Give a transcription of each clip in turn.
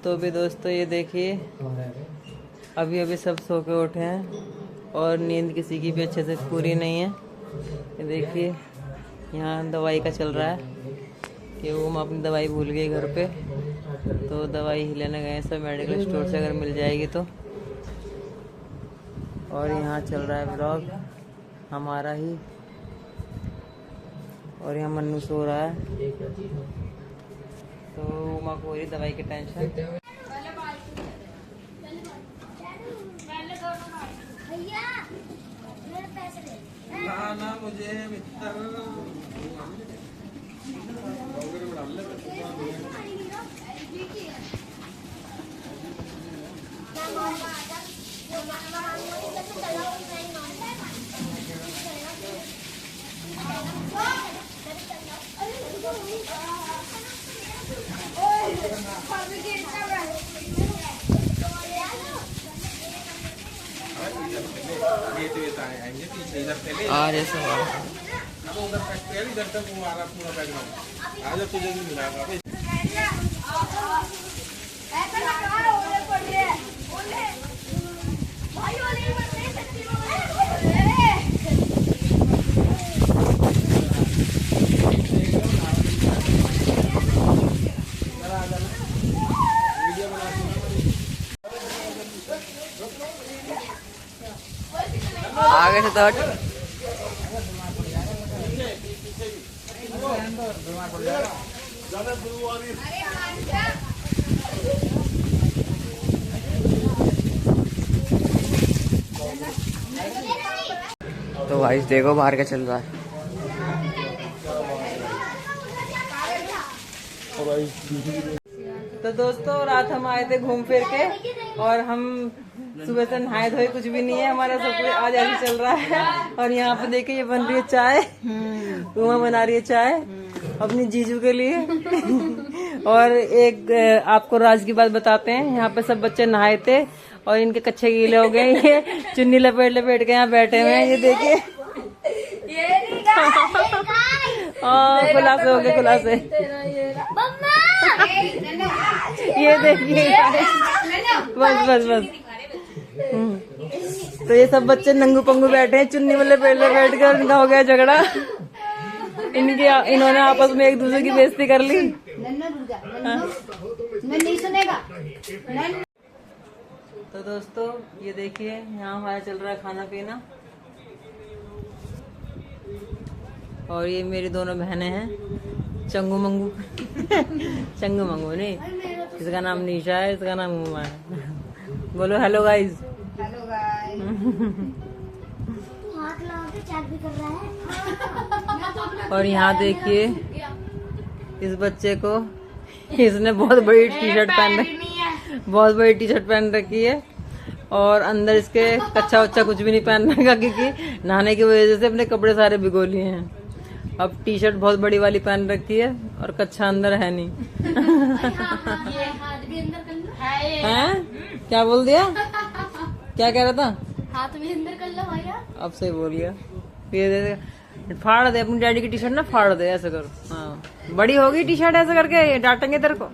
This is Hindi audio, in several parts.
तो भी दोस्तों ये देखिए, अभी अभी सब सो के उठे हैं और नींद किसी की भी अच्छे से पूरी नहीं है। ये देखिए यहाँ दवाई का चल रहा है कि वो हम अपनी दवाई भूल गए घर पे, तो दवाई ही लेने गए सब मेडिकल स्टोर से, अगर मिल जाएगी तो। और यहाँ चल रहा है ब्लॉग हमारा ही, और यहाँ मन्नू सो रहा है, तो उमा को हो रही दवाई की टेंशन। ना मुझे अरे सवाल उधर फैक्ट्री इधर तक वो आ रहा पूरा बैकग्राउंड, आज तुझे भी मिलेगा। आगे से तो तो भाई देखो बाहर क्या चल रहा है। तो दोस्तों रात हम आए थे घूम फिर के, और हम सुबह से नहाए धोए कुछ भी नहीं है, हमारा सब कुछ आज ऐसे चल रहा है। और यहाँ पे देखिए ये बन रही है चाय, उमा बना रही है चाय अपनी जीजू के लिए। और एक आपको राज की बात बताते हैं, यहाँ पे सब बच्चे नहाए थे और इनके कच्चे गीले हो गए, ये चुन्नी लपेट लपेट के यहाँ बैठे हुए हैं। ये देखिए खुलासे हो गए, खुलासे। ये देखिए बस बस बस। तो ये सब बच्चे नंगू पंगू बैठे हैं, चुन्नी में लपेट लपेट कर इनका हो गया झगड़ा। इन्होंने आपस में एक दूसरे की बेइज्जती कर ली। नहीं सुनेगा। तो दोस्तों ये देखिए यहाँ हमारा चल रहा है खाना पीना, और ये मेरी दोनों बहनें हैं चंगू मंगू। चंगू मंगू नहीं, इसका नाम निशा है, इसका नाम उमा है। बोलो हेलो गाइस। Hello guys. हाथ लगा के चैट भी कर रहा है। और यहाँ देखिए इस बच्चे को, इसने बहुत बड़ी टी शर्ट पहन रखी, बहुत बड़ी टी शर्ट पहन रखी है, और अंदर इसके कच्चा वच्चा कुछ भी नहीं पहन रखा, क्योंकि नहाने की वजह से अपने कपड़े सारे भिगो लिए हैं। अब टी शर्ट बहुत बड़ी वाली पहन रखी है और कच्चा अंदर है नहीं। हैं? क्या बोल दिया? क्या कह रहा था? हाथ भी अंदर कर लो भैया। अब सही बोल गया। ये दे, फाड़ दे अपनी डैडी की टी शर्ट ना, फाड़ दे ऐसे करो। हाँ बड़ी होगी टी शर्ट, ऐसे करके डांटेंगे तेरे को।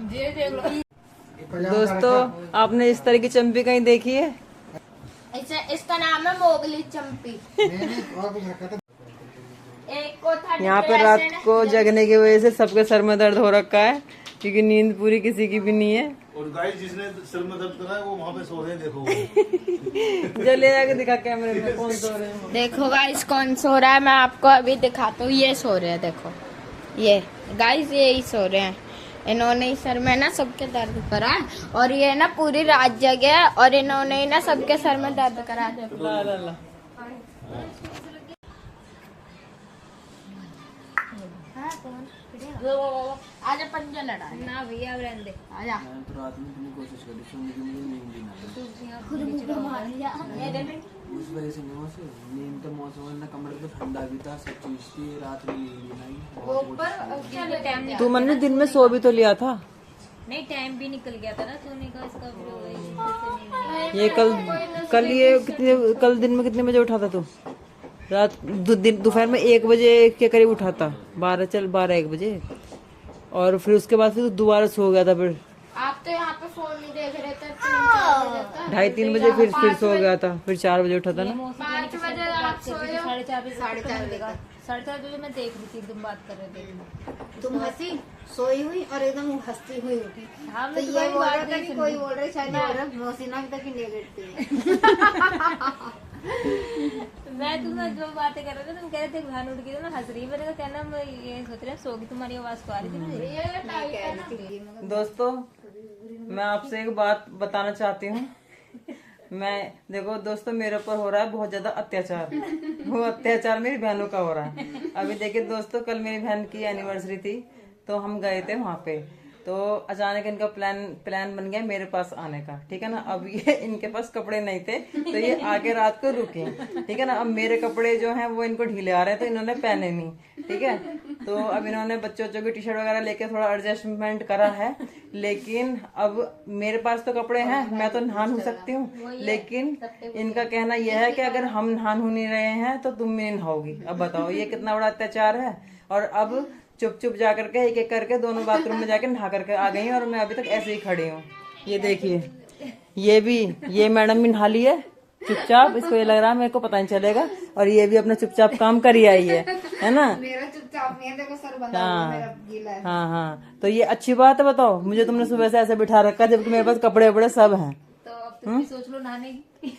दोस्तों आपने इस तरह की चंपी कहीं देखी है? इसका नाम है मोगली चंपी। यहाँ पे रात को जगने की वजह से सबके सर में दर्द हो रखा है, क्योंकि नींद पूरी किसी की भी नहीं है। और गाइस जिसने सिर में दर्द करा है वो वहाँ पे सो रहे हैं, देखो। चले जाके दिखा कैमरे में कौन सो रहे हैं। देखो गाइस कौन सो रहा है, मैं आपको अभी दिखाता हूँ। ये सो रहे हैं, देखो ये गाइस ये ही सो रहे हैं। इन्होंने ही सर में ना सबके दर्द करा है, और ये ना पूरी रात जगे है, और इन्होंने ही ना सबके सर में दर्द करा है। ला ला ला। आजा पंजा लड़ा ना भैया, रहने दे आजा। तो रात में तुमने कोशिश करी सोने की, मुझे नींद नहीं आ रही। खुद मुझे मार लिया। उस वजह से नींद तो मौसम ना, कमरे पे ठंडा भी था, सब चीज थी, रात में नींद नहीं आई। तू मन ने दिन में सो भी तो लिया था। नहीं टाइम भी निकल गया था ना सोने का इसका। ये कल ये कितने, कल दिन में कितने बजे उठा था तू? रात दोपहर में 1 बजे के करीब उठा था, 12 1 बजे, और फिर उसके बाद फिर दोबारा सो गया था। फिर आप तो यहाँ पे फोन नहीं देख रहे थे, 3-4 बजे तक। 2:30-3 बजे फिर सो गया था, फिर 4 बजे उठा था ना। 5 बजे आप सोए हो। 4:30 बजे 4:30 बजे मैं देख रही थी तुम बात कर रहे थे। तुम हंसी सोई हुई और एकदम हंसती हुई उठी। हाँ, तो मैं ये तुम्हारी बोल रहा बात था नहीं कि सुनी। कोई बोल रहा है शायद बोल रहा है मोहसिना अभी तक नहीं लेटती है। मैं तुम्हें जो बातें कर रहे थे तुम कह रहे थे बहन उठ गई तो मैं हंस रही, मैंने कहा कहना मैं ये सोच रहा सो गई, तुम्हारी आवाज तो आ रही थी मुझे। ये टाइट है ना। दोस्तों मैं आपसे एक बात बताना चाहती हूँ। मैं देखो दोस्तों, मेरे ऊपर हो रहा है बहुत ज्यादा अत्याचार। वो अत्याचार मेरी बहनों का हो रहा है। अभी देखिए दोस्तों, कल मेरी बहन की एनिवर्सरी थी, तो हम गए थे वहां पे। तो अचानक इनका प्लान बन गया मेरे पास आने का, ठीक है ना। अब ये इनके पास कपड़े नहीं थे, तो ये आके रात को रुके, ठीक है ना। अब मेरे कपड़े जो हैं वो इनको ढीले आ रहे हैं, तो इन्होंने पहने नहीं, ठीक है। तो अब इन्होंने बच्चों की टी शर्ट वगैरह लेके थोड़ा एडजस्टमेंट करा है। लेकिन अब मेरे पास तो कपड़े हैं, मैं तो नहा नू सकती हूँ। लेकिन इनका कहना यह है कि अगर हम नहा नू नहीं रहे हैं तो तुम भी नहीं नहाओगी। अब बताओ ये कितना बड़ा अत्याचार है। और अब चुप चुप जा करके एक एक करके दोनों बाथरूम में जाके नहा करके आ गई हैं, और मैं अभी तक ऐसे ही खड़ी हूँ। ये देखिए, ये मैडम भी नहा ली है चुपचाप। इसको ये लग रहा है मेरे को पता नहीं चलेगा, और ये भी अपना चुपचाप काम करी आई है ना। मेरा चुपचाप नहीं है, देखो सर बंधा हुआ है, मेरा गीला है। हाँ, तो ये अच्छी बात है। बताओ मुझे तुमने सुबह से ऐसे बिठा रखा जबकि मेरे पास कपड़े वपड़े सब हैं। तो अब तुम भी सोच लो नहाने की।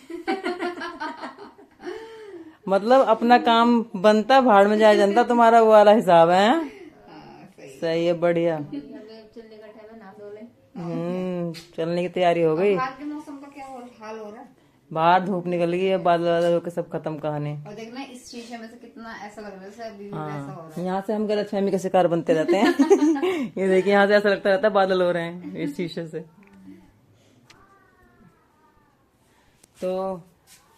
मतलब अपना काम बनता, भाड़ में जाए जनता, तुम्हारा वो वाला हिसाब है। सही है, बढ़िया। चलने का टाइम है, नहा धो ले। चलने की तैयारी हो गई। बाहर के मौसम का क्या हाल हो रहा है। बाहर धूप निकल गई है, बादल बादल होकर सब खत्म कहानी। और देखना इस शीशे में से कितना ऐसा लग रहा है जैसे अभी भी ऐसा हो रहा है। यहाँ से हम गलतफहमी का शिकार बनते रहते हैं। ये देखिए, यहाँ से ऐसा लगता रहता है बादल हो रहे हैं इस शीशे से। तो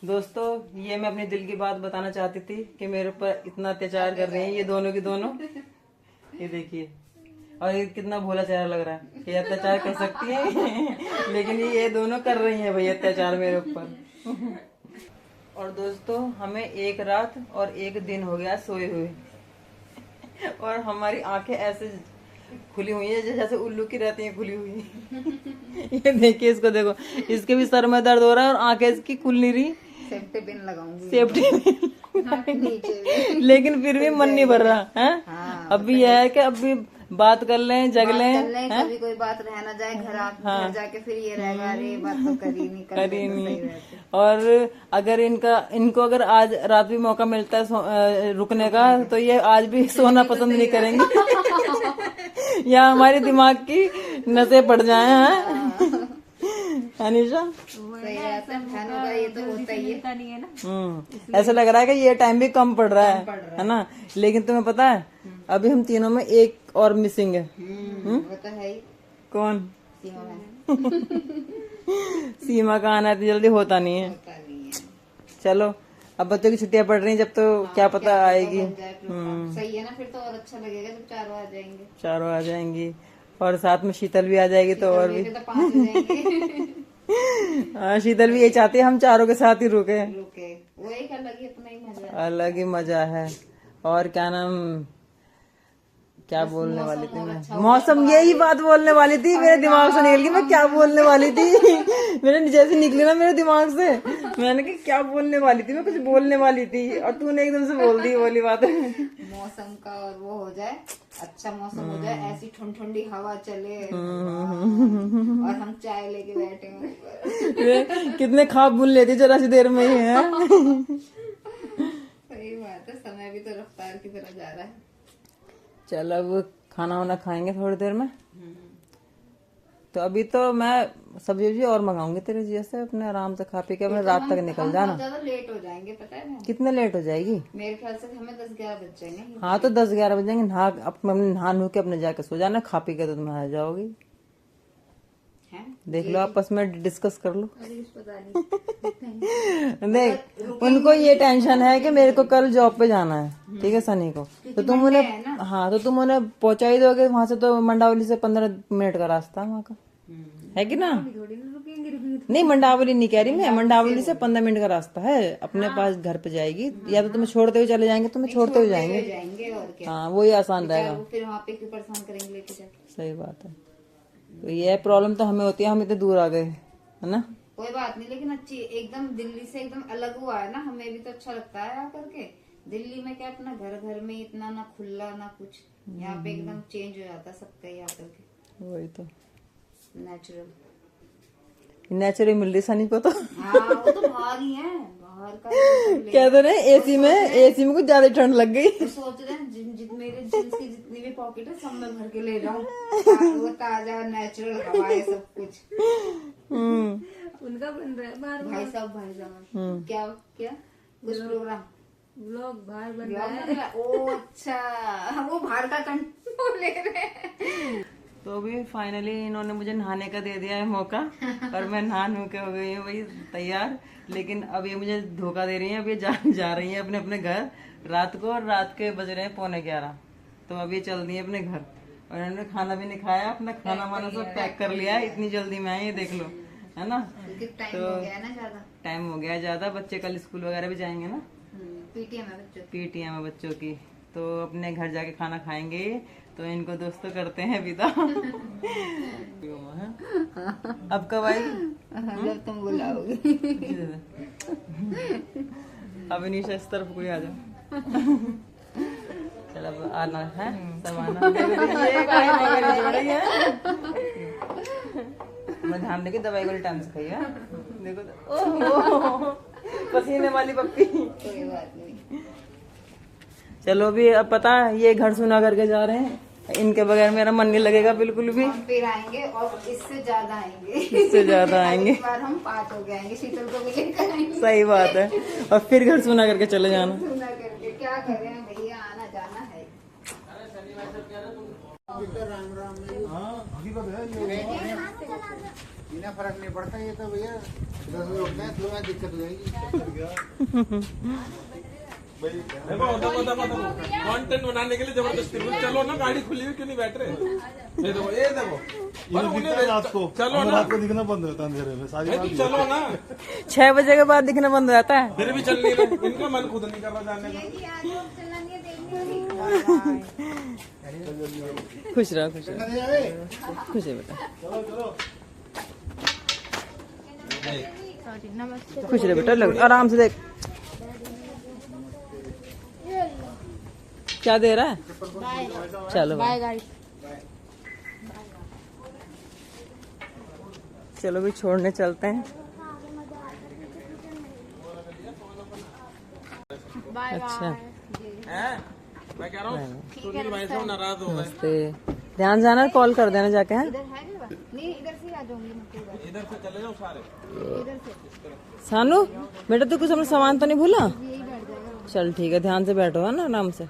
दोस्तों, ये मैं अपने दिल की बात बताना चाहती थी कि मेरे ऊपर इतना अत्याचार कर रही हैं ये दोनों की दोनों। ये देखिए, और ये कितना भोला चेहरा लग रहा है। ये अत्याचार कर सकती है, लेकिन ये दोनों कर रही हैं भाई अत्याचार मेरे ऊपर। और दोस्तों, हमें एक रात और एक दिन हो गया सोए हुए, और हमारी आंखें ऐसे खुली हुई है जैसे उल्लू की रहती हैं खुली हुई। ये देखिए, इसको देखो, इसके भी सर में दर्द हो रहा है और आंखें इसकी खुल नहीं रही। सेफ्टी पिन लगाऊंगी सेफ्टी लेकिन फिर भी मन नहीं भर रहा है। अभी यह है कि अभी बात कर लें, जग लें, कभी कोई बात रह ना जाए घर जाके फिर ये रहेगा अरे ये बात तो करी नहीं। और अगर इनको अगर आज रात भी मौका मिलता है रुकने का, तो ये आज भी सोना पसंद नहीं करेंगे। या हमारे दिमाग की नसें पड़ जाए हैं। अनिशा, सही रहता है, बहनों का ये तो होता ही है। नहीं है ना। ऐसा लग रहा है कि ये टाइम भी कम पड़ रहा है ना। लेकिन तुम्हें पता है, अभी हम तीनों में एक और मिसिंग है। वो तो है ही। कौन? सीमा में सीमा का आना इतनी जल्दी होता नहीं है। होता नहीं है। चलो, अब बच्चों की छुट्टियां पड़ रही हैं, जब तो क्या पता आएगी। सही है ना, फिर तो और अच्छा लगेगा जब चारों आ जाएंगे। चारों आ जाएंगी, और साथ में शीतल भी आ जाएगी, तो और भी। तो 5 हो जाएंगे। हाँ, शीतल भी यही चाहती है हम चारों के साथ ही रुके। वो एक अलग ही अपना ही मजा है। अलग ही मजा है। और क्या नाम, क्या बोलने वाली थी मैं? मौसम, यही बात बोलने वाली थी, मेरे दिमाग से निकल गई। मैं क्या बोलने वाली थी, मेरे जैसे निकली ना मेरे दिमाग से, मैंने कहा क्या बोलने वाली थी, मैं कुछ बोलने वाली थी, और तूने एकदम से बोल दी वाली बात। मौसम का और वो हो जाए, अच्छा मौसम हो जाए, ऐसी ठंडी हवा चले और हम चाय लेके बैठे हैं। कितने ख्वाब बुन लेती जरा सी देर में ही है। सही बात है, समय भी तो रफ्तार की तरह जा रहा है। चल, अब खाना वाना खाएंगे थोड़ी देर में। तो अभी तो मैं सब्जी और मंगाऊंगी तेरे जैसे, अपने आराम से खा पी के अपने रात तक निकल जाना। ज्यादा लेट हो जाएंगे पता है ना। कितने लेट हो जाएगी? मेरे ख्याल से हमें 10-11 बज जाएंगे। हाँ, तो 10-11 बज जाएंगे। नहा नू के अपने जाके सो जाना, खा पी के तो तुम आ जाओगी। देख लो, आपस में डिस्कस कर लो। देख, उनको ये टेंशन है कि मेरे को कल जॉब पे जाना है, ठीक है, सनी को। तो तुम उन्हें, हाँ, तो तुम उन्हें पहुंचा ही दोगे वहां से। तो मंडावली से 15 मिनट का रास्ता वहाँ का है कि ना। नहीं मंडावली नहीं कह रही मैं, मंडावली से 15 मिनट का रास्ता है, अपने पास घर पे जाएगी, या तो तुम्हें छोड़ते हुए चले जाएंगे, तुम्हें छोड़ते हुए जाएंगे। जाएंगे और क्या, हाँ वही आसान रहेगा। वो फिर वहाँ पे क्यों परेशान करेंगे लेके जाके। सही बात है। तो ये प्रॉब्लम तो हमें होती है, हम इतने दूर आ गए है ना। कोई बात नहीं, लेकिन अच्छी एकदम दिल्ली से एकदम अलग हुआ है ना, हमें भी तो अच्छा लगता है आकर के। दिल्ली में क्या अपना घर घर में इतना ना खुला ना कुछ, यहाँ पे एकदम चेंज हो जाता है सबका ही आकर के, वही तो नेचुरल। नेचुरल मिल रही सनी को तो हाँ वो तो बाहर ही है, बाहर का कहते रहे एसी में कुछ ज्यादा ठंड लग गई। तो सोच रहे हैं मेरे जींस की जितनी भी पॉकेट है सब मैं भर के ले जाऊं, वो ताजा नेचुरल हवा है सब कुछ। उनका बन रहा है बाहर भाई साहब क्या क्या कुछ प्रोग्राम लोग बाहर बन ब्लॉग बन रहा है? ओ अच्छा, वो बाहर का कंट्रोल ले रहे हैं। तो अभी फाइनली इन्होंने मुझे नहाने का दे दिया है मौका, और मैं नहा नू के हो गई हूँ भाई तैयार। लेकिन अब ये मुझे धोखा दे रही है, अब ये जा रही है अपने अपने घर रात को, और रात के बज रहे हैं 11:15। तो अब ये चल दी है अपने घर, और इन्होंने खाना भी नहीं खाया, अपना खाना वाना सब पैक कर लिया है। इतनी जल्दी में आए, ये देख लो है ना। टाइम हो गया ना ज्यादा, टाइम हो गया ज्यादा, बच्चे कल स्कूल वगैरह भी जाएंगे ना, पीटीएम है बच्चों की। पीटीएम है बच्चों की, तो अपने घर जाके खाना खाएंगे। तो इनको दोस्तों करते हैं विदा। अब कब आएगी? जब तुम बुलाओगे। अब निशा इस तरफ कोई आ जाओ। चल अब आना है, सब आना। ये काहे मगर हो रही है। मैं ध्यान देके दवाई वाली टाइम से खाइए। देखो तो, ओहो पसीने वाली पप्पी। कोई बात नहीं, चलो भी अब पता है ये घर सुना करके जा रहे हैं, इनके बगैर मेरा मन नहीं लगेगा बिल्कुल भी। हम फिर आएंगे और इससे ज्यादा आएंगे, इससे ज्यादा आएंगे। इस बार हम 5 हो गए आएंगे, शीतल को भी लेकर आएंगे। सही बात है, और फिर घर सुना करके चले जाना। सुना करके क्या करें भैया, आना जाना है। बिना फर्क नहीं पड़ता ये तो भैया, 10 बजे उठना है तो मैं दिक्कत हो जाएगी। कंटेंट बनाने के लिए जबरदस्ती चलो ना, गाड़ी खुली हुई क्यों नहीं बैठ रहे? ये देखो ये देखो, रात को चलो ना, रात को दिखना बंद होता है अंधेरे में, सारी तुम चलो ना, 6 बजे के बाद दिखना बंद हो जाता है। फिर भी चल नहीं रहे, इनका मन खुद नहीं कर रहा जाने का। खुश रहो, खुश रहो, खुश है बेटा, खुश रहे बेटा, लग आराम से देख। क्या दे रहा है? चलो बाय गाइस। चलो भी छोड़ने चलते हैं। अच्छा मैं कह रहा हूँ सुनील भाई से नाराज हो गए। नमस्ते, ध्यान से आना, कॉल कर देना जाके। हैं नहीं इधर से आ जाऊंगी मैं, इधर से चले जाओ सारे। सानू बेटा तू कुछ अपना सामान तो नहीं भूला? चल ठीक है, ध्यान से बैठो है ना, आराम से।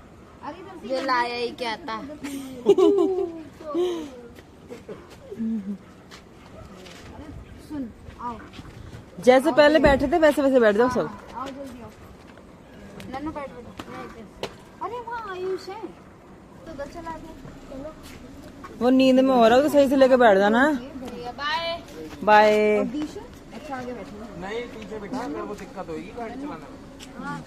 ये लाया ही क्या था। सुन आओ, जैसे पहले बैठे थे वैसे वैसे बैठ जाओ सब। आओ जल्दी आओ, नन्नू बैठ बैठो। अरे वहाँ आयुष है तो उधर चला गया, चलो। वो नींद में हो रहा है, तो सही से लेके बैठ जाना। Bye bye. अच्छा आगे बैठो। नहीं पीछे बिठा, अगर वो दिक्कत होगी गाड़ी चलाने में।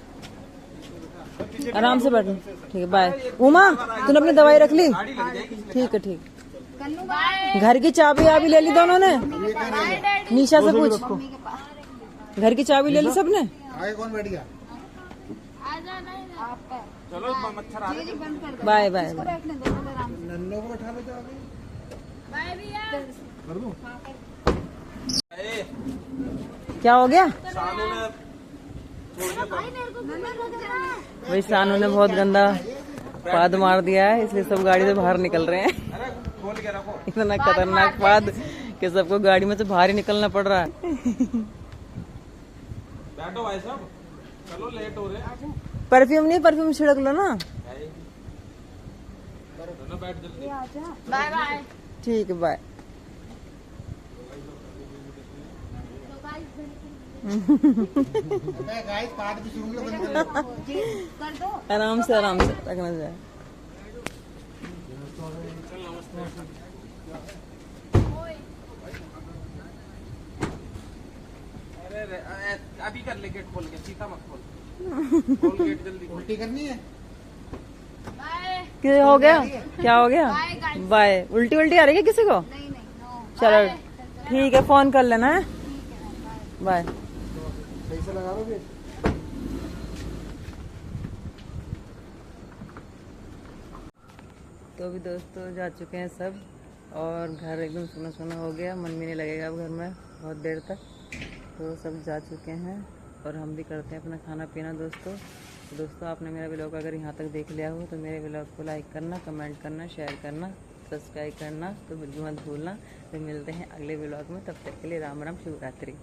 आराम से बैठो, ठीक है बाय। उमा तूने अपनी दवाई रख ली? ठीक है ठीक। कन्नू बाय। घर की चाबी आबी ले ली दोनों ने? निशा से पूछ, घर की चाबी ले ली सबने? आगे कौन बैठ गया? आपका चलो मच्छर आ रहे जी बंद कर दो, बाय बाय। बैठने दो आराम से। नन्नों को बैठा लो जाके। कर दूं? हैं। क्या हो गया? सानू ने भाई सानू ने बहुत गंदा पाद मार दिया है, इसलिए सब गाड़ी से बाहर निकल रहे हैं। अरे खोल के रखो। इतना खतरनाक पाद कि सबको गाड़ी में से बाहर ही निकलना पड़ रहा है। बैठो भाई साहब, चलो लेट हो रहे हैं। परफ्यूम नहीं, परफ्यूम छिड़क लो ना। बैठ जल्दी। Bye bye. ठीक है बाय। मैं गाइस पार्ट भी शुरू बंद कर दो। आराम से रखना चाहिए। अभी कर ले गेट खोल के, सीधा मत खोल, खोल गेट जल्दी। उल्टी करनी है। क्या हो गया? क्या हो गया? बाय। उल्टी उल्टी आ रही है किसी को? नहीं नहीं नो चलो ठीक है, फोन कर लेना है। बाय। सही से लगा लो गेट। तो अभी दोस्तों जा चुके हैं सब और घर एकदम सुना सुना हो गया, मन भी नहीं लगेगा अब घर में बहुत देर तक। तो सब जा चुके हैं और हम भी करते हैं अपना खाना पीना दोस्तों। तो दोस्तों आपने मेरा व्लॉग अगर यहाँ तक देख लिया हो तो मेरे व्लॉग को लाइक करना, कमेंट करना, शेयर करना, सब्सक्राइब करना तो बिल्कुल मत भूलना। तो मिलते हैं अगले व्लॉग में, तब तक के लिए राम राम, शिवरात्रि।